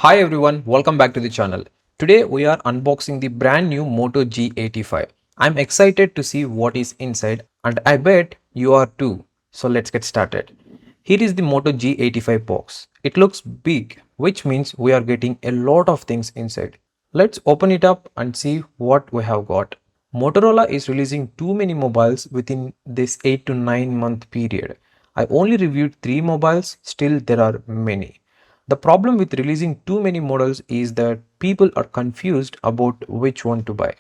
Hi everyone, welcome back to the channel. Today we are unboxing the brand new Moto G85. I'm excited to see what is inside and I bet you are too. So let's get started. Here is the Moto G85 box. It looks big, which means we are getting a lot of things inside. Let's open it up and see what we have got. Motorola is releasing too many mobiles within this 8 to 9 month period. I only reviewed 3 mobiles, still there are many. The problem with releasing too many models is that people are confused about which one to buy.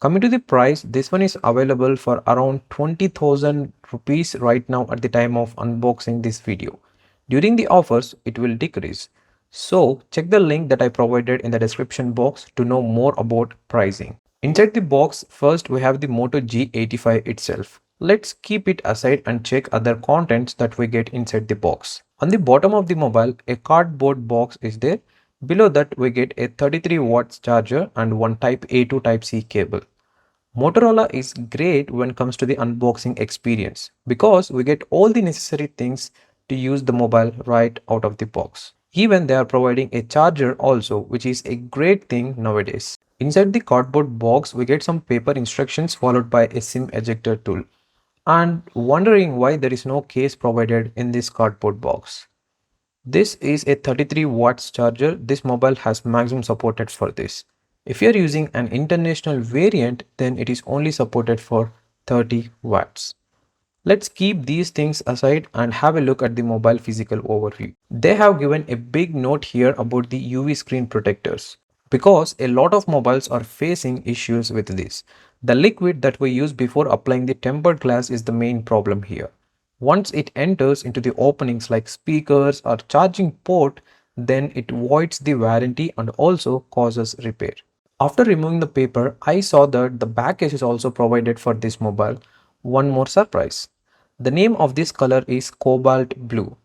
Coming to the price, this one is available for around 20,000 rupees right now at the time of unboxing this video. During the offers, it will decrease. So check the link that I provided in the description box to know more about pricing. Inside the box, first we have the Moto G85 itself. Let's keep it aside and check other contents that we get inside the box. On the bottom of the mobile, a cardboard box is there. Below that, we get a 33 watts charger and one Type A to Type C cable. Motorola is great when it comes to the unboxing experience because we get all the necessary things to use the mobile right out of the box. Even they are providing a charger also, which is a great thing nowadays. Inside the cardboard box, we get some paper instructions followed by a SIM ejector tool. And wondering why there is no case provided in this cardboard box. This is a 33 watts charger. This mobile has maximum supported for this. If you are using an international variant, then it is only supported for 30 watts. Let's keep these things aside and have a look at the mobile physical overview. They have given a big note here about the UV screen protectors because a lot of mobiles are facing issues with this. The liquid that we use before applying the tempered glass is the main problem here. Once it enters into the openings like speakers or charging port, then it voids the warranty and also causes repair. After removing the paper, I saw that the back case is also provided for this mobile. One more surprise. The name of this color is Cobalt Blue.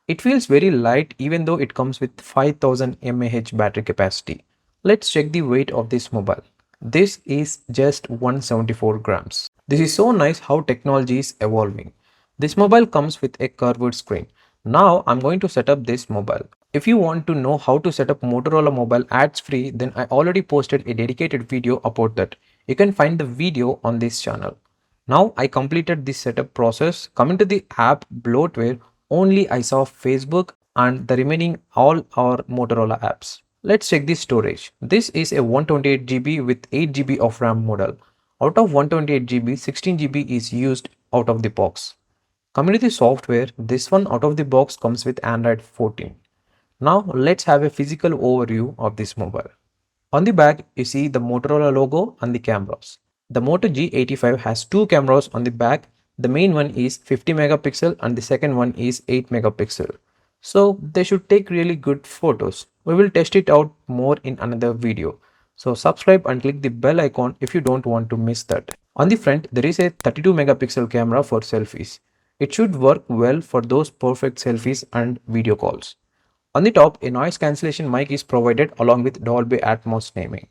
It feels very light even though it comes with 5000 mAh battery capacity. Let's check the weight of this mobile. This is just 174 grams. This is so nice how technology is evolving. This mobile comes with a curved screen. Now I'm going to set up this mobile. If you want to know how to set up Motorola mobile ads free, then I already posted a dedicated video about that. You can find the video on this channel. Now I completed this setup process. Coming to the app bloatware, only I saw Facebook and the remaining all are Motorola apps. Let's check the storage. This is a 128 GB with 8 GB of RAM model. Out of 128 GB, 16 GB is used out of the box. Coming to the software, this one out of the box comes with Android 14. Now let's have a physical overview of this mobile. On the back, you see the Motorola logo and the cameras. The Moto G85 has two cameras on the back. The main one is 50 megapixel and the second one is 8 megapixel. So they should take really good photos. We will test it out more in another video. So subscribe and click the bell icon if you don't want to miss that. On the front, there is a 32 megapixel camera for selfies. It should work well for those perfect selfies and video calls. On the top, a noise cancellation mic is provided along with Dolby Atmos naming.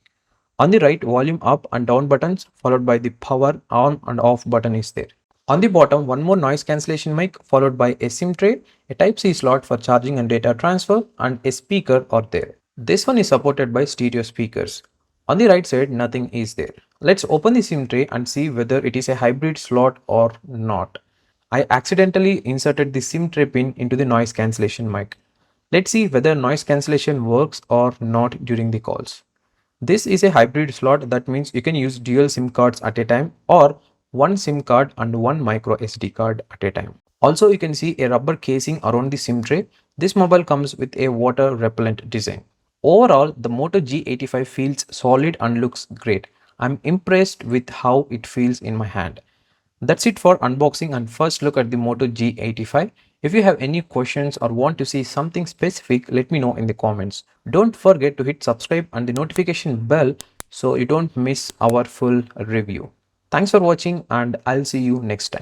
On the right, volume up and down buttons followed by the power on and off button is there. On the bottom, one more noise cancellation mic followed by a SIM tray, a Type-C slot for charging and data transfer and a speaker are there. This one is supported by stereo speakers. On the right side, nothing is there. Let's open the SIM tray and see whether it is a hybrid slot or not. I accidentally inserted the SIM tray pin into the noise cancellation mic. Let's see whether noise cancellation works or not during the calls. This is a hybrid slot, that means you can use dual SIM cards at a time or one SIM card and one micro SD card at a time. Also, you can see a rubber casing around the SIM tray. This mobile comes with a water repellent design. Overall, the Moto G85 feels solid and looks great. I'm impressed with how it feels in my hand. That's it for unboxing and first look at the Moto G85. If you have any questions or want to see something specific, let me know in the comments. Don't forget to hit subscribe and the notification bell so you don't miss our full review. Thanks for watching and I'll see you next time.